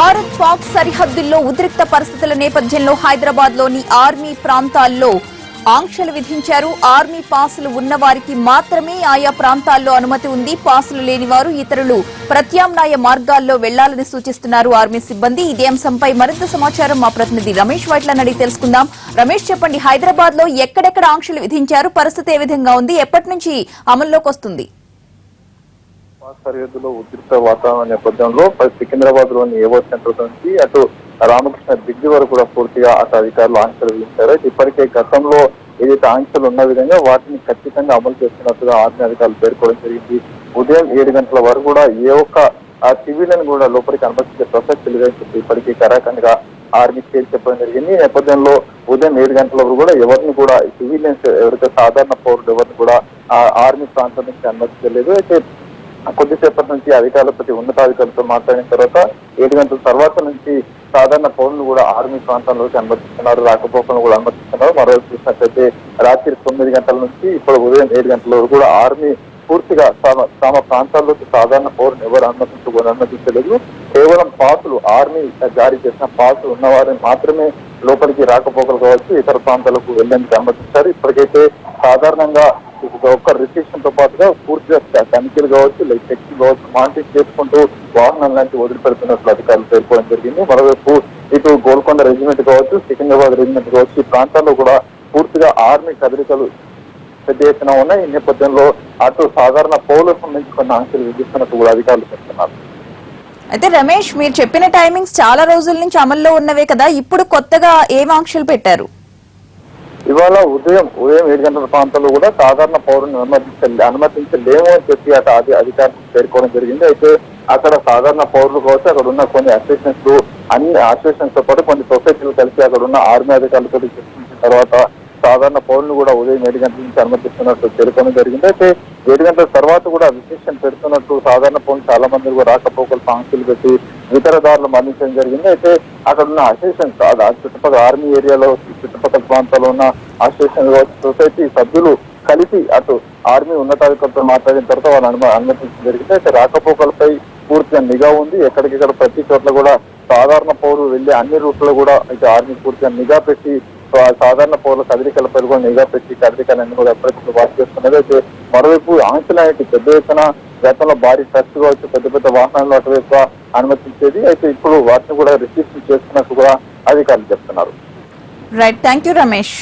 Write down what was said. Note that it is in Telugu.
భారత్ పాక్ సరిహద్దుల్లో ఉద్రిక్త పరిస్థితుల నేపథ్యంలో హైదరాబాద్ లోని ఆర్మీ ప్రాంతాల్లో ఆంక్షలు విధించారు. ఆర్మీ పాసులు ఉన్నవారికి మాత్రమే ఆయా ప్రాంతాల్లో అనుమతి ఉంది. పాసులు లేని వారు ఇతరులు ప్రత్యామ్నాయ మార్గాల్లో వెళ్లాలని సూచిస్తున్నారు ఆర్మీ సిబ్బంది. ఇదే అంశంపై మరింత సమాచారం మా ప్రతినిధి రమేష్ వైట్లను అడిగి తెలుసుకుందాం. రమేష్, చెప్పండి, హైదరాబాద్ లో ఎక్కడెక్కడ ఆంక్షలు విధించారు, పరిస్థితి ఏ విధంగా ఉంది, ఎప్పటి నుంచి అమల్లోకి వస్తుంది? సరిహద్దులో ఉద్రిక్త వాతావరణ నేపథ్యంలో సికింద్రాబాద్ లోని ఏవో సెంటర్ నుంచి అటు రామకృష్ణ బ్రిడ్జి వరకు కూడా పూర్తిగా అటు అధికారులు ఆంక్షలు విధించారు. ఇప్పటికే గతంలో ఏదైతే ఆంక్షలు ఉన్న విధంగా వాటిని ఖచ్చితంగా అమలు చేస్తున్నట్టుగా ఆర్మీ అధికారులు పేర్కోవడం జరిగింది. ఉదయం 7 గంటల వరకు కూడా ఏ ఒక్క సివిలియన్ కూడా లోపలికి అనుమతించే ప్రసక్తి లేదని చెప్పి ఇప్పటికీ కరాఖండ్గా ఆర్మీ చెప్పడం జరిగింది. ఈ నేపథ్యంలో ఉదయం 7 గంటల వరకు కూడా ఎవరిని కూడా సివిలియన్స్ ఎవరైతే సాధారణ పౌరులు ఎవరిని కూడా ఆర్మీ ప్రాంతం నుంచి అనుమతించలేదు. అయితే కొద్దిసేపటి నుంచి అధికారులతో ఉన్నతాధికారులతో మాట్లాడిన తర్వాత 7 గంటల తర్వాత నుంచి సాధారణ పౌరులు కూడా ఆర్మీ ప్రాంతంలోకి అనుమతిస్తున్నారు, రాకపోకలను కూడా అనుమతిస్తున్నారు. మరోవైపు చూసినట్లయితే రాత్రి 9 గంటల నుంచి ఇప్పుడు ఉదయం 7 గంటల వరకు కూడా ఆర్మీ పూర్తిగా తమ ప్రాంతాల్లోకి సాధారణ పౌరులు ఎవరు అనుమతించలేదు. కేవలం పాసులు, ఆర్మీ జారీ చేసిన పాసులు ఉన్నవారిని మాత్రమే లోపలికి రాకపోకలు కావచ్చు, ఇతర ప్రాంతాలకు వెళ్లేందుకు అనుమతిస్తారు. ఇప్పటికైతే సాధారణంగా ఒక్క రిస్ట్రిక్షన్ తో పాటుగా పూర్తిగా తనిఖీలు కావచ్చు, లైక్ చెక్స్ కావచ్చు, మానిటరింగ్ చేసుకుంటూ వాహనాలు లాంటి వదిలిపెడుతున్నట్లు అధికారులు పేర్కోవడం జరిగింది. మరోవైపు ఇటు గోల్కొండ రెజిమెంట్ కావచ్చు, సికింద్రాబాద్ రెజిమెంట్ కావచ్చు, ఈ ప్రాంతాల్లో కూడా పూర్తిగా ఆర్మీ కదలికలు పెద్ద ఎత్తున ఉన్నాయి. ఈ నేపథ్యంలో అటు సాధారణ పౌరులకు సంబంధించి కొన్ని ఆంక్షలు విధిస్తున్నట్టు కూడా అధికారులు చెప్తున్నారు. అయితే రమేష్, మీరు చెప్పిన టైమింగ్స్ చాలా రోజుల నుంచి అమల్లో ఉన్నవే కదా, ఇప్పుడు కొత్తగా ఏం ఆంక్షలు పెట్టారు? ఇవాళ ఉదయం 7 గంటల ప్రాంతంలో కూడా సాధారణ పౌరులను అనుమతించలేము అని చెప్పి అటు అధికారులు పేర్కోవడం జరిగింది. అయితే అక్కడ సాధారణ పౌరులు కావచ్చు, అక్కడ ఉన్న కొన్ని అసోసియేషన్స్, అన్ని అసోసియేషన్స్ తో పాటు కొన్ని సొసైటీలు కలిసి అక్కడ ఉన్న ఆర్మీ అధికారులతో చర్చించిన తర్వాత సాధారణ పౌరులు కూడా ఉదయం 7 గంటల నుంచి అనుమతిస్తున్నట్టు పేర్కొనడం జరిగింది. అయితే 7 గంటల తర్వాత కూడా రిస్ట్రిక్షన్ పెడుతున్నట్టు సాధారణ పౌరులు చాలా మంది కూడా రాకపోకలు ఆంక్షలు పెట్టి ఇతర దారులు మరణించడం జరిగింది. అయితే అక్కడ ఉన్న అసోసియేషన్స్, చుట్టుపక్కల ఆర్మీ ఏరియాలో చుట్టుపక్కల ప్రాంతాల్లో ఉన్న అసోసియేషన్ సొసైటీ సభ్యులు కలిసి అటు ఆర్మీ ఉన్నతాధికారులతో మాట్లాడిన తర్వాత వాళ్ళని అనుమతించడం జరిగింది. అయితే రాకపోకలపై పూర్తిగా నిఘా ఉంది. ఎక్కడికెక్కడ ప్రతి చోట్ల కూడా సాధారణ పౌరులు వెళ్లే అన్ని రూట్లలో కూడా అయితే ఆర్మీ పూర్తిగా నిఘా పెట్టి సాధారణ పౌరుల కదలికలపై కూడా నిఘా పెట్టి కదలికలన్నీ కూడా ఎప్పటికప్పుడు వాచ్ చేస్తున్నది. అయితే మరోవైపు ఆంక్షలు అనేవి పెద్ద ఎత్తున గతంలో భారీ ట్రక్స్ కావచ్చు, పెద్ద పెద్ద వాహనాలు అటువైపు అనుమతించేది. అయితే ఇప్పుడు వాటిని కూడా రిస్ట్రిక్షన్ చేస్తున్నట్టు కూడా అధికారులు చెప్తున్నారు. Right, thank you Ramesh.